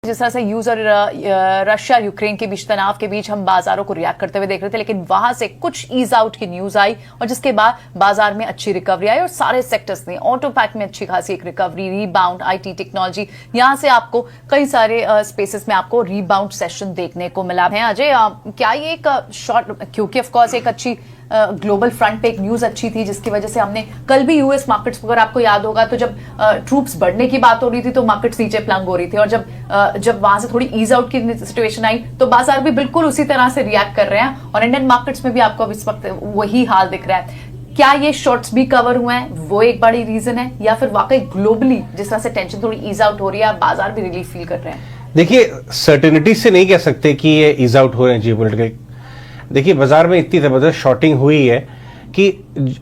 जिस तरह से यूजर रशिया यूक्रेन के बीच तनाव के बीच हम बाजारों को रिएक्ट करते हुए देख रहे थे, लेकिन वहां से कुछ ईज आउट की न्यूज आई और जिसके बाद बाजार में अच्छी रिकवरी आई और सारे सेक्टर्स ने ऑटो पैक में अच्छी खासी एक रिकवरी, रीबाउंड, आईटी, टेक्नोलॉजी, यहां से आपको कई सारे स्पेसेस में आपको रीबाउंड सेशन देखने को मिला है। अजय, क्या ये एक शॉर्ट, क्योंकि ऑफकोर्स एक अच्छी ग्लोबल फ्रंट पे एक न्यूज अच्छी थी जिसकी वजह से हमने कल भी यूएस मार्केट्स, अगर आपको याद होगा तो जब ट्रूप्स बढ़ने की बात हो रही थी तो मार्केट्स नीचे प्लंग हो रही थी और जब वहां से थोड़ी ईज आउट की सिचुएशन आई तो बाजार भी बिल्कुल उसी तरह से रिएक्ट कर रहे हैं और इंडियन मार्केट्स में भी आपको इस वक्त वही हाल दिख रहा है। क्या ये शॉर्ट्स भी कवर हुए हैं, वो एक बड़ी रीजन है, या फिर वाकई ग्लोबली जिस तरह से टेंशन थोड़ी ईज आउट हो रही है बाजार भी रिलीफ फील कर रहे हैं? देखिए, सर्टेनिटी से नहीं कह सकते कि ये ईज आउट हो रहे हैं जियोपॉलिटिकल। देखिए, बाजार में इतनी जबरदस्त शॉर्टिंग हुई है कि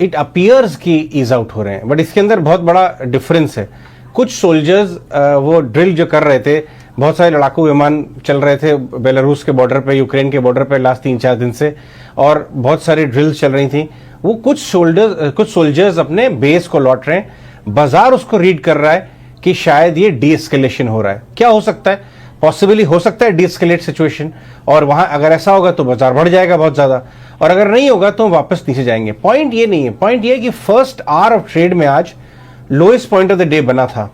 इट अपीयर्स कि ईज आउट हो रहे हैं, बट इसके अंदर बहुत बड़ा डिफरेंस है। कुछ सोल्जर्स वो ड्रिल जो कर रहे थे, बहुत सारे लड़ाकू विमान चल रहे थे बेलारूस के बॉर्डर पे, यूक्रेन के बॉर्डर पे लास्ट 3-4 दिन से, और बहुत सारी ड्रिल्स चल रही थी। वो कुछ सोल्जर्स अपने बेस को लौट रहे हैं। बाजार उसको रीड कर रहा है कि शायद ये डी एस्केलेशन हो रहा है। क्या हो सकता है? पॉसिबली हो सकता है डी एस्केलेट सिचुएशन, और वहां अगर ऐसा होगा तो बाजार बढ़ जाएगा बहुत ज्यादा, और अगर नहीं होगा तो वापस नीचे जाएंगे। पॉइंट ये नहीं है, पॉइंट ये है कि फर्स्ट आवर ऑफ ट्रेड में आज lowest point of the day बना था।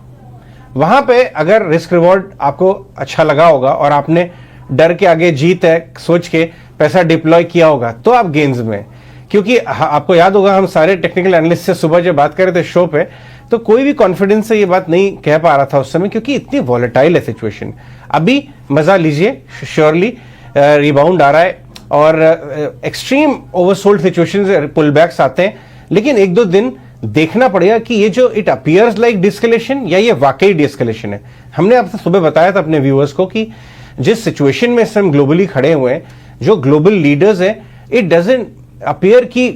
वहां पे अगर रिस्क रिवॉर्ड आपको अच्छा लगा होगा और आपने डर के आगे जीत है सोच के पैसा डिप्लॉय किया होगा तो आप गेन्स में, क्योंकि आपको याद होगा हम सारे टेक्निकल एनालिस्ट से सुबह जब बात कर रहे थे शो पे, तो कोई भी कॉन्फिडेंस से ये बात नहीं कह पा रहा था उस समय, क्योंकि इतनी वॉलेटाइल है सिचुएशन। अभी मजा लीजिए, श्योरली रिबाउंड आ रहा है और एक्सट्रीम ओवरसोल्ड सिचुएशन पुल बैक्स आते हैं, लेकिन 1-2 दिन देखना पड़ेगा कि ये जो इट अपीयर्स लाइक डिस्कलेशन या ये वाकई डिस्कलेशन है। हमने आपसे सुबह बताया था अपने व्यूअर्स को कि जिस सिचुएशन में हम ग्लोबली खड़े हुए हैं, जो ग्लोबल लीडर्स हैं, इट डजंट अपीयर कि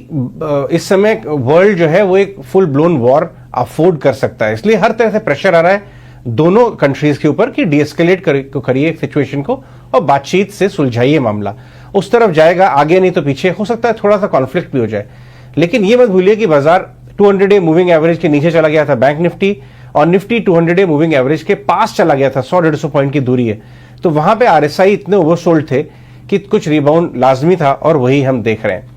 इस समय वर्ल्ड जो है वो एक फुल ब्लोन वॉर अफोर्ड कर सकता है। इसलिए हर तरह से प्रेशर आ रहा है दोनों कंट्रीज के ऊपर कि डीएस्केलेट करिए सिचुएशन को और बातचीत से सुलझाइए मामला। उस तरफ जाएगा, आगे नहीं तो पीछे। हो सकता है थोड़ा सा कॉन्फ्लिक्ट भी हो जाए, लेकिन ये मत भूलिए कि बाजार 200 डे मूविंग एवरेज के नीचे चला गया था बैंक निफ्टी, और निफ्टी 200 डे मूविंग एवरेज के पास चला गया था। 100-150 पॉइंट की दूरी है, तो वहां पे आरएसआई इतने ओवरसोल्ड थे कि कुछ रिबाउंड लाजमी था और वही हम देख रहे हैं।